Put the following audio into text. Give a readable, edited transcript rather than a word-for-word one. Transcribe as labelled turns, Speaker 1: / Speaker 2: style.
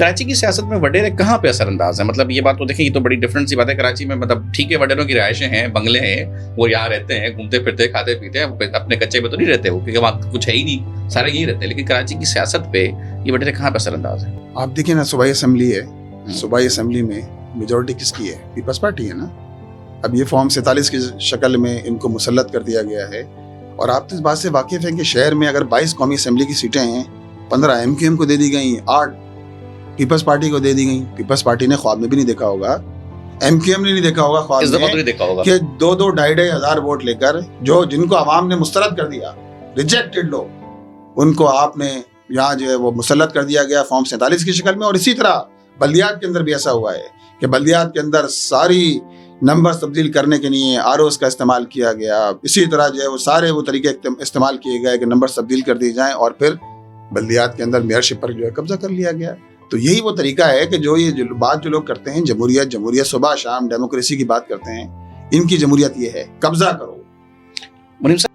Speaker 1: کراچی کی سیاست میں وڈیرے کہاں پہ اثر انداز ہیں؟ مطلب یہ بات تو دیکھیں، یہ تو بڑی ڈفرینٹ سی بات ہے. کراچی میں مطلب ٹھیک ہے وڈیروں کی رہائشیں ہیں، بنگلے ہیں، وہ یہاں رہتے ہیں، گھومتے پھرتے کھاتے پیتے ہیں، اپنے کچے میں تو نہیں رہتے وہ، کیونکہ وہاں کچھ ہے ہی نہیں، سارے یہی رہتے ہیں. لیکن کراچی کی سیاست پہ یہ وڈیرے کہاں پہ اثر انداز ہیں؟
Speaker 2: آپ دیکھیں نا، صوبائی اسمبلی ہے، صوبائی اسمبلی میں میجورٹی کس کی ہے؟ پیپلز پارٹی ہے نا. اب یہ فارم 47 کی شکل میں ان کو مسلط کر دیا گیا ہے. اور آپ تو اس بات سے واقف ہیں کہ شہر میں اگر 22 قومی اسمبلی کی سیٹیں ہیں، 15 MQM کو دے دی گئیں، 8 پیپلز پارٹی کو دے دی گئیں. پیپلز پارٹی نے خواب میں بھی نہیں دیکھا ہوگا، MQM نے نہیں دیکھا ہوگا خواب میں کہ 2-2 ڈھائی ہزار ووٹ لے کر جن کو عوام نے مسترد کر دیا، ریجیکٹڈ لوگ، ان کو آپ نے یہاں جو ہے وہ مسلط کر دیا گیا فارم 47 کی شکل میں. اور اسی طرح بلدیات کے اندر بھی ایسا ہوا ہے کہ بلدیات کے اندر ساری نمبر تبدیل کرنے کے لیے ROs کا استعمال کیا گیا. اسی طرح جو ہے وہ سارے وہ طریقے استعمال کیے گئے کہ نمبر تبدیل کر دیے جائیں، اور پھر بلدیات کے اندر میئرشپ پر جو ہے قبضہ کر لیا گیا. تو یہی وہ طریقہ ہے کہ یہ بات جو لوگ کرتے ہیں جمہوریت صبح شام ڈیموکریسی کی بات کرتے ہیں، ان کی جمہوریت یہ ہے قبضہ کرو.
Speaker 1: منیم صاحب